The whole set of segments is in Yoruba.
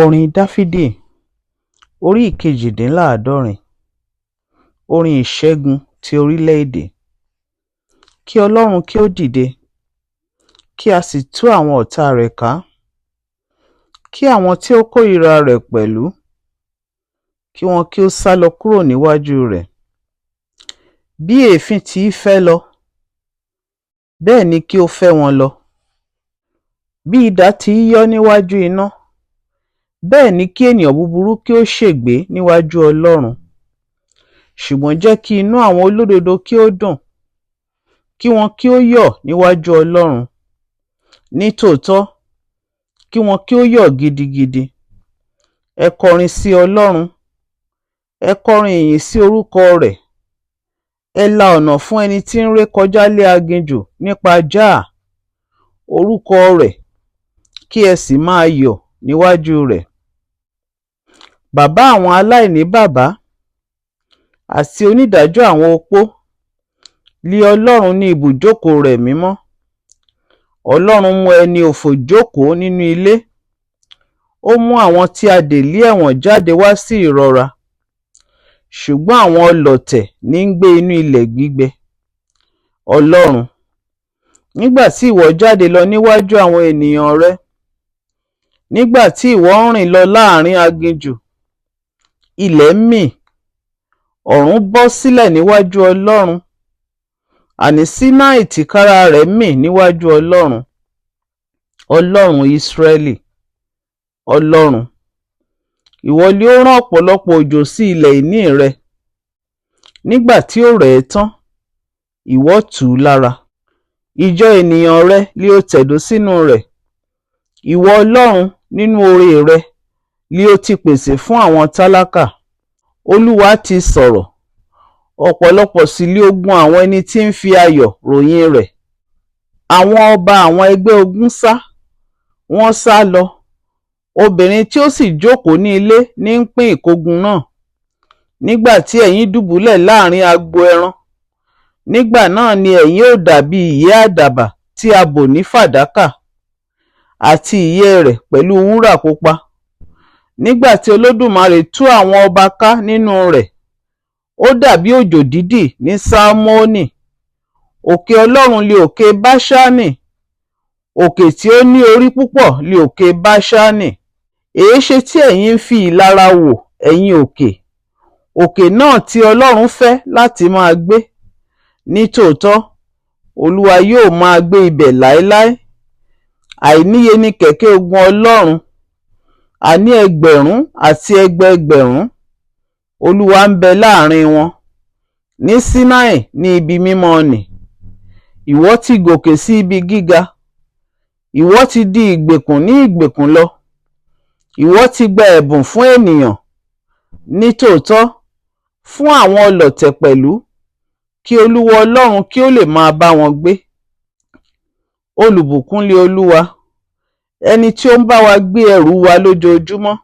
Orin Dafidi orí ìkejìdínláàádọ́rin. Orin ìṣẹ́gun ti orílẹ̀-èdè. Kí Ọlọ́run kí ó dìde, kí a sì tú àwọn ọ̀tá rẹ̀ ká, kí àwọn tí ó kórìíra rẹ̀ pẹ̀lú, kí wọn kí ó sálọ kúrò níwájú rẹ̀. Bí èéfín ti í fẹ́ lọ, bẹ́ẹ̀ ni kí ó fẹ́ wọn lọ. Bí idà ti í yọ́ níwájú iná, bẹ́ẹ̀ ni kí ènìyàn búburú kí ó ṣègbé níwájú Ọlọ́run. Ṣùgbọ́n jẹ́ kí inú àwọn olódodo kí ó dùn, kí wọn kí ó yọ̀ níwájú Ọlọ́run. Nítòótọ́, kí wọn kí ó yọ̀ gidigidi. Ẹ kọrin sí Ọlọ́run, ẹ kọrin ìyìn sí orúkọ rẹ̀. Ẹ la ọ̀nà fún ẹni tí ń ré kọjá lé aginjù nípa jáà orúkọ rẹ̀, kí ẹ sì máa yọ̀ níwájú rẹ̀. Bàbá àwọn aláìní bàbá àti onídàájọ́ àwọn opó, lé Ọlọ́run ní ibùjókòó rẹ̀ mímọ́. Ọlọ́run mú ẹni òfò jókòó nínú ilé, ó mú àwọn tí a dè lé ẹ̀wọ̀n jáde wá sí ìrọ̀ra. Ṣùgbọ́n àwọn ọlọ̀tẹ̀ ní ń gbé inú ilẹ̀ gbígbẹ. Ọlọ́run, nígbà tí ìwọ jáde lọ níwájú àwọn ènìyàn rẹ, nígbà tí ìwọ ń rìn lọ láàrin aginjù, ilẹ̀ mì, ọ̀run bọ́ sílẹ̀ níwájú Ọlọ́run, àní Sínáì tìkára rẹ̀ mì níwájú Ọlọ́run. Ọlọ́run Ísírẹ́lì, Ọlọ́run, ìwọ ni ó rán ọ̀pọ̀lọpọ̀ òjò sí ilẹ̀ ìní rẹ. Nígbà tí ó rẹ̀ ẹ́ tán, ìwọ tù ú lára. Ìjọ ènìyàn rẹ lé ó tẹ̀dó sínú rẹ̀. Ìwọ Ọlọ́run, nínú oore rẹ lé ó ti pèsè fún àwọn tálákà. Olúwa ti sọ̀rọ̀, ọ̀pọ̀lọpọ̀ sì lé ogun àwọn ẹni tí ń fi ayọ̀ ròyìn rẹ̀. Àwọn ọba àwọn ẹgbẹ́ ogun sá, wọ́n sá lọ. Obìnrin tí ó sì jókòó ní ilé ní ń pín ìkógun náà. Nígbà tí ẹ̀yin dùbúlẹ̀ láàrin agbo ẹran, nígbà náà ni ẹ̀yin ó dàbí ìyẹ́ àdàbà tí a bò ní fàdákà, àti ìyẹ́ rẹ̀ pẹ̀lú wúrà pupa. Nígbà tí Olódùmarè tú àwọn ọba ká nínú rẹ̀, ó dàbí òjò dídì ní Sámónì. Òkè Ọlọ́run lé òkè Báṣánì, òkè tí ó ní orí púpọ̀ lé òkè Báṣánì. Èéṣe tí ẹ̀yin ń fi ìlara wò, ẹ̀yin òkè, òkè náà tí Ọlọ́run fẹ́ láti máa gbé? Nítòótọ́, Olúwa yóò máa gbé ibẹ̀ láéláé. Àìníye ni kẹ̀kẹ́ ogun Ọlọ́run, àní ẹgbẹ̀rún àti ẹgbẹẹgbẹ̀rún. Olúwa ń bẹ láàrin wọn. Ní Sínáì ní ibi mímọ́ nì. Ìwọ ti gòkè sí ibi gíga. Ìwọ ti di ìgbèkùn ní ìgbèkùn lọ. Ìwọ ti gba ẹ̀bùn fún ènìyàn. Nítòótọ́, fún àwọn ọlọ̀tẹ̀ pẹ̀lú, kí Olúwa Ọlọ́run kí ó lè máa bá wọn gbé. Olùbùkún lé Olúwa, ẹni tí ó ń bá wa gbé ẹrù wa lójoojúmọ́.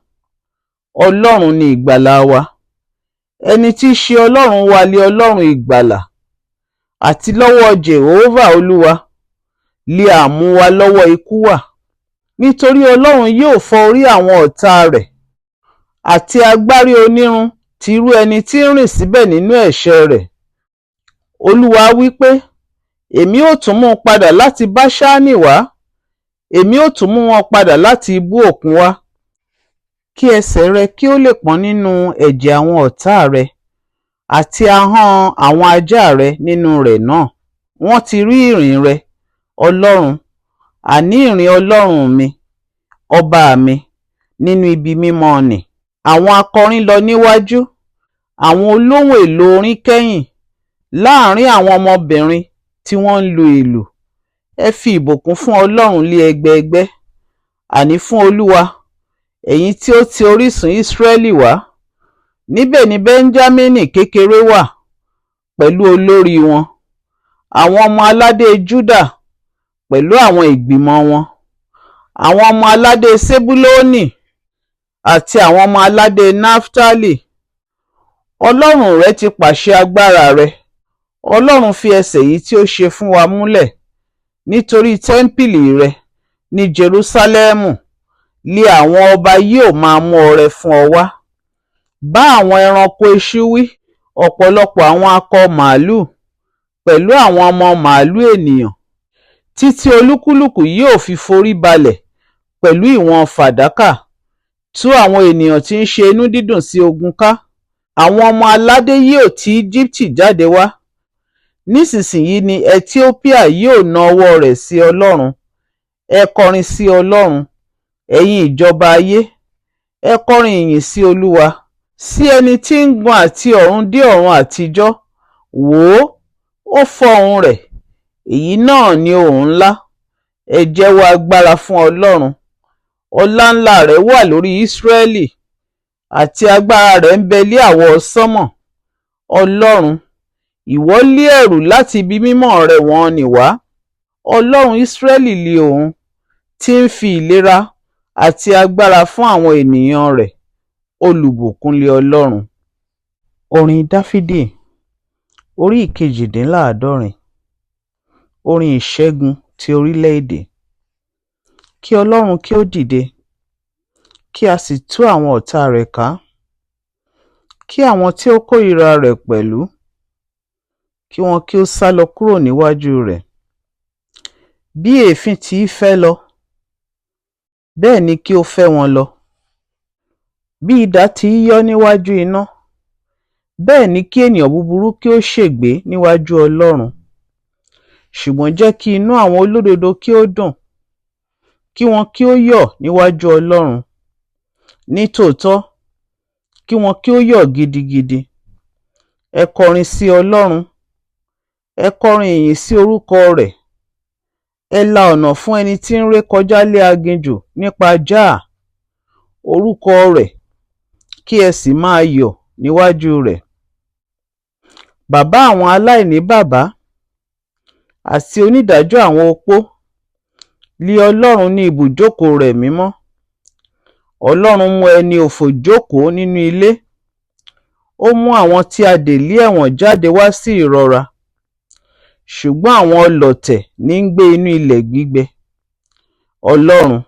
Ọlọ́run ni ìgbàlà wa. Ẹni tí í ṣe Ọlọ́run wa lé Ọlọ́run ìgbàlà. Àti lọ́wọ́ Jèhófà Olúwa lé àmú wa lọ́wọ́ ikú wà. Nítorí Ọlọ́run yóò fọ́ orí àwọn ọ̀tá rẹ̀, àti agbárí onírun ti irú ẹni tí ń rìn síbẹ̀ nínú ẹ̀ṣẹ̀ rẹ̀. Olúwa wí pé, èmi ó tún mú un padà láti Báṣánì wá, èmi ó tún mú wọn padà láti ibú òkun wá. Kí ẹsẹ̀ rẹ kí ó lè pọ́n nínú ẹ̀jẹ̀ àwọn ọ̀tá rẹ, àti ahọ́n àwọn ajá rẹ nínú rẹ̀ náà. Wọ́n ti rí ìrìn rẹ, Ọlọ́run, àní ìrìn Ọlọ́run mi, ọba mi, nínú ibi mímọ́ nì. Àwọn akọrin lọ níwájú, àwọn olóhùn èlò orin kẹ́yìn, láàrin àwọn ọmọbìnrin tí wọ́n ń lu ìlù. Ẹ fi ìbùkún fún Ọlọ́run lé ẹgbẹẹgbẹ́, àní fún Olúwa, ẹ̀yin tí ó ti orísun Ísírẹ́lì wá. Níbẹ̀ ni Bẹ́ńjámínì kékeré wà, pẹ̀lú olórí wọn, àwọn ọmọ aládé Júdà pẹ̀lú àwọn ìgbìmọ̀ wọn, àwọn ọmọ aládé Sebulónì àti àwọn ọmọ aládé Náftálì. Ọlọ́run rẹ ti pàṣẹ agbára rẹ. Ọlọ́run fi ẹsẹ̀ yìí tí ó ṣe fún wa múlẹ̀ nítorí tẹ́ḿpìlì rẹ ní Jerúsálẹ́mù. lé àwọn ọba yóò máa mú ọrẹ fún ọ wá. Bá àwọn ẹranko iṣu wí, ọ̀pọ̀lọpọ̀ àwọn akọ màálù pẹ̀lú àwọn ọmọ màálù ènìyàn, títí olúkúlùkù yóò fi forí balẹ̀ pẹ̀lú ìwọ̀n fàdákà, tú àwọn ènìyàn tí ń ṣe inú dídùn sí ogun ká. Àwọn ọmọ aládé yóò ti Íjíbítì jáde wá. Nísinsìnyí ni Etiópíà yóò na ọwọ́ rẹ̀ sí Ọlọ́run. Ẹ kọrin sí Ọlọ́run, ẹ̀yin ìjọba ayé. Ẹ kọrin ìyìn sí Olúwa, sí ẹni tí ń gun àti ọ̀run dé ọ̀run àtijọ́. Wò ó, ó fọ́ ohùn rẹ̀, èyí náà ni ohùn ńlá. Ẹ jẹ́wọ́ agbára fún Ọlọ́run. Ọlá ńlá rẹ̀ wà lórí Ísírẹ́lì, àti agbára rẹ̀ ń bẹ lé àwọ̀ sánmọ̀. Ọlọ́run, ìwọ lé ẹ̀rù láti ibi mímọ́ rẹ̀ wọ́n nì wá. Ọlọ́run Ísírẹ́lì lé òun, tí ń fi ìlera àti agbára fún àwọn ènìyàn rẹ̀. Olùbùkún lé Ọlọ́run. Orin Dáfídì, orí ìkejìdínláàádọ́rin. Orin ìṣẹ́gun ti orílẹ̀-èdè. Kí Ọlọ́run kí ó dìde, kí a sì tú àwọn ọ̀tá rẹ̀ ká. Kí àwọn tí ó kórìíra rẹ̀ pẹ̀lú, kí wọn kí ó sálọ kúrò níwájú rẹ̀. Bí èéfín tí í fẹ́ lọ, bẹ́ẹ̀ ni kí ó fẹ́ wọn lọ. Bí idà tí í yọ́ níwájú iná, bẹ́ẹ̀ ni kí ènìyàn búburú kí ó ṣègbé níwájú Ọlọ́run. Ṣùgbọ́n jẹ́ kí inú àwọn olódodo kí ó dùn, kí wọn kí ó yọ̀ níwájú Ọlọ́run. Nítòótọ́, kí wọn kí ó yọ̀ gidigidi. Ẹ kọrin sí Ọlọ́run, ẹ kọrin ìyìn sí orúkọ rẹ̀. Ẹ la ọ̀nà fún ẹni tí ń ré kọjá lé aginjù nípa jáà orúkọ rẹ̀, kí ẹ sì máa yọ̀ níwájú rẹ̀. Bàbá àwọn aláìní bàbá àti onídàájọ́ àwọn opó, lé Ọlọ́run ní ibùjókòó rẹ̀ mímọ́. Ọlọ́run mú ẹni òfò jókòó nínú ilé. Ó mú àwọn tí a dè lé ẹ̀wọ̀n jáde wá sí ìrọ̀ra. Ṣùgbọ́n àwọn ọlọ̀tẹ̀ ní ń gbé inú ilẹ̀ gbígbẹ. Ọlọ́run,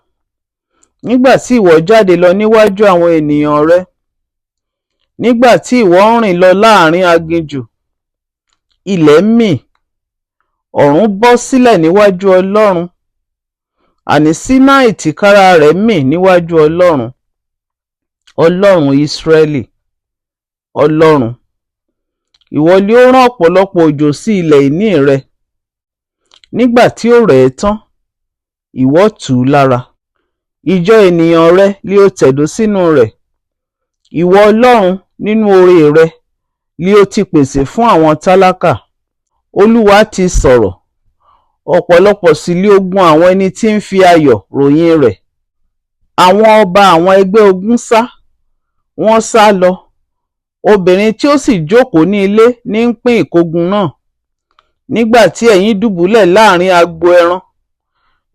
nígbà tí ìwọ jáde lọ níwájú àwọn ènìyàn rẹ, nígbà tí ìwọ ń rìn lọ láàrin aginjù, ilẹ̀ mì, ọ̀run bọ́ sílẹ̀ níwájú Ọlọ́run. Àní Sínáì tìkára rẹ̀ mì níwájú Ọlọ́run. Ọlọ́run Ísírẹ́lì, Ọlọ́run, ìwọ ni ó rán ọ̀pọ̀lọpọ̀ òjò sí ilẹ̀ ìní rẹ. Nígbà tí ó rẹ̀ ẹ́ tán, ìwọ tù ú lára. Ìjọ ènìyàn rẹ lé ó tẹ̀dó sínú rẹ̀. Ìwọ Ọlọ́run, nínú oore rẹ lé ó ti pèsè fún àwọn tálákà. Olúwa ti sọ̀rọ̀, ọ̀pọ̀lọpọ̀ sì lé ogun àwọn ẹni tí ń fi ayọ̀ ròyìn rẹ̀. Àwọn ọba àwọn ẹgbẹ́ ogun sá, wọ́n sá lọ. Obìnrin tí ó sì jókòó ní ilé ní ń pín ìkógun náà. Nígbà tí ẹ̀yin dùbúlẹ̀ láàrin agbo ẹran,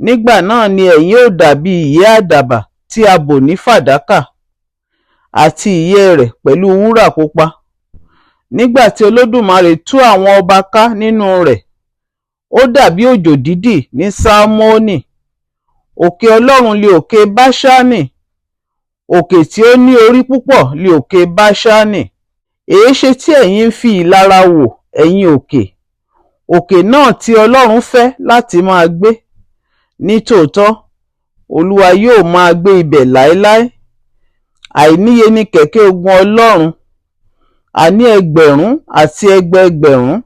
nígbà náà ni ẹ̀yin ó dàbí ìyẹ́ àdàbà tí a bò ní fàdákà, àti ìyẹ́ rẹ̀ pẹ̀lú wúrà pupa. Nígbà tí Olódùmarè tú àwọn ọba ká nínú rẹ̀, ó dàbí òjò dídì ní Sámónì. Òkè Ọlọ́run lé òkè Báṣánì, òkè tí ó ní orí púpọ̀ lé òkè Báṣánì. Èéṣe tí ẹ̀yin ń fi ìlara wò, ẹ̀yin òkè, òkè náà tí Ọlọ́run fẹ́ láti máa gbé? Nítòótọ́, Olúwa yóò máa gbé ibẹ̀ láéláé. Àìníye ni kẹ̀kẹ́ ogun Ọlọ́run, àní ẹgbẹ̀rún àti ẹgbẹẹgbẹ̀rún.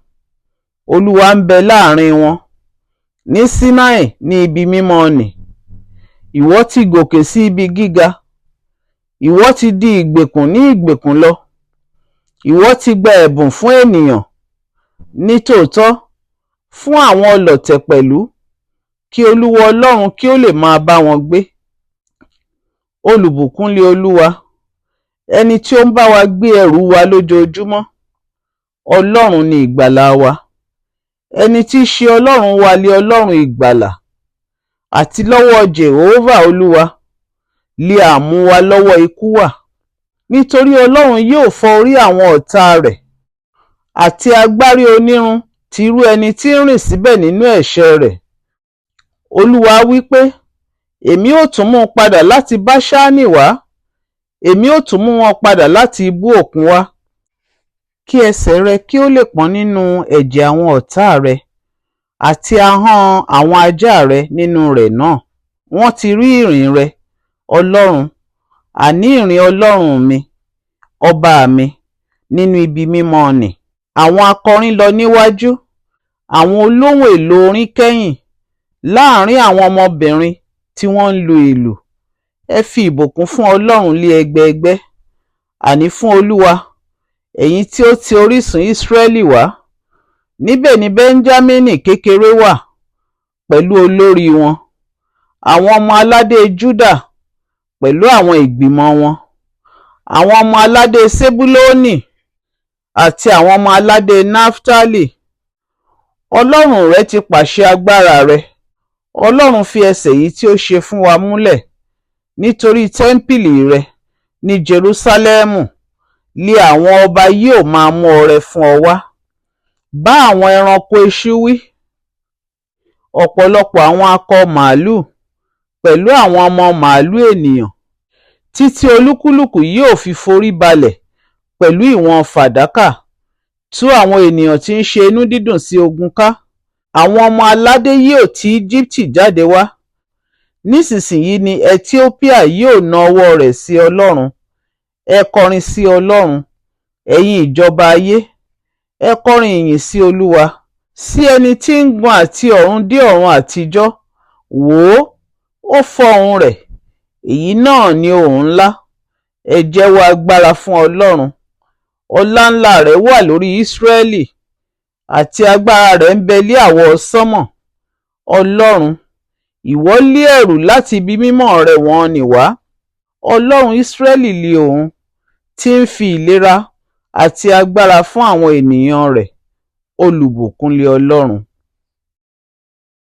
Olúwa ń bẹ láàrin wọn. Ní Sínáì ní ibi mímọ́ nì. Ìwọ ti gòkè sí ibi gíga. Ìwọ ti di ìgbèkùn ní ìgbèkùn lọ. Ìwọ ti gba ẹ̀bùn fún ènìyàn. Nítòótọ́, fún àwọn ọlọ̀tẹ̀ pẹ̀lú, kí Olúwa Ọlọ́run kí ó lè máa bá wọn gbé. Olùbùkún lé Olúwa, ẹni tí ó ń bá wa gbé ẹrù wa lójoojúmọ́. Ọlọ́run ni ìgbàlà wa. Ẹni tí í ṣe Ọlọ́run wa lé Ọlọ́run ìgbàlà. Àti lọ́wọ́ Jèhófà Olúwa lé àmú wa lọ́wọ́ ikú wà. Nítorí Ọlọ́run yóò fọ́ orí àwọn ọ̀tá rẹ̀, àti agbárí onírun ti irú ẹni tí ń rìn síbẹ̀ nínú ẹ̀ṣẹ̀ rẹ̀. Olúwa wí pé, Èmi ó tún mú un padà láti Báṣánì wá, èmi ó tún mú wọn padà láti ibú òkun wá, kí ẹsẹ̀ rẹ kí ó lè pọ́n nínú ẹ̀jẹ̀ àwọn ọ̀tá rẹ, àti ahọ́n àwọn ajá rẹ nínú rẹ̀ náà. Wọ́n ti rí ìrìn rẹ, Ọlọ́run, àní ìrìn Ọlọ́run mi, ọba mi, nínú ibi mímọ́ nì. Àwọn akọrin lọ níwájú, àwọn olóhùn èlò orin kẹ́yìn, láàrin àwọn ọmọbìnrin tí wọ́n ń lu ìlù. Ẹ fi ìbùkún fún Ọlọ́run lé ẹgbẹẹgbẹ́, àní fún Olúwa, ẹ̀yin tí ó ti orísun Ísírẹ́lì wá. Níbẹ̀ ni Bẹ́ńjámínì kékeré wà, pẹ̀lú olórí wọn, àwọn ọmọ aládé Júdà pẹ̀lú àwọn ìgbìmọ̀ wọn, àwọn ọmọ aládé Sebulónì àti àwọn ọmọ aládé Náftálì. Ọlọ́run rẹ ti pàṣẹ agbára rẹ. Ọlọ́run fi ẹsẹ̀ yìí tí ó ṣe fún wa múlẹ̀ nítorí tẹ́ḿpìlì rẹ ní Jerúsálẹ́mù. Lé àwọn ọba yóò máa mú ọrẹ fún ọ wá. Bá àwọn ẹranko eṣú wí, ọ̀pọ̀lọpọ̀ àwọn akọ màálù pẹ̀lú àwọn ọmọ màálù ènìyàn, títí olúkúlùkù yóò fi forí balẹ̀ pẹ̀lú ìwọ̀n fàdákà. Tú àwọn ènìyàn tí ń ṣe inú dídùn sí ogun ká. Àwọn ọmọ aládé yóò ti Íjíbítì jáde wá. Nísinsìnyí ni Etiópíà yóò na ọwọ́ rẹ̀ sí Ọlọ́run. Ẹ kọrin sí Ọlọ́run, ẹ̀yin ìjọba ayé. Ẹ kọrin ìyìn sí Olúwa, sí ẹni tí ń gun àti ọ̀run dé ọ̀run àtijọ́. Wò ó, ó fọ́ ohùn rẹ̀, èyí náà ni ohùn ńlá. Ẹ jẹ́wọ́ agbára fún Ọlọ́run. Ọlá ńlá rẹ̀ wà lórí Ísírẹ́lì, àti agbára rẹ̀ ń bẹ lé àwọ̀ sánmọ̀. Ọlọ́run, ìwọ lé ẹ̀rù láti ibi mímọ́ rẹ̀ wọ́n nì wá. Ọlọ́run Ísírẹ́lì lé òun, tí ń fi ìlera àti agbára fún àwọn ènìyàn rẹ̀. Olùbùkún lé Ọlọ́run.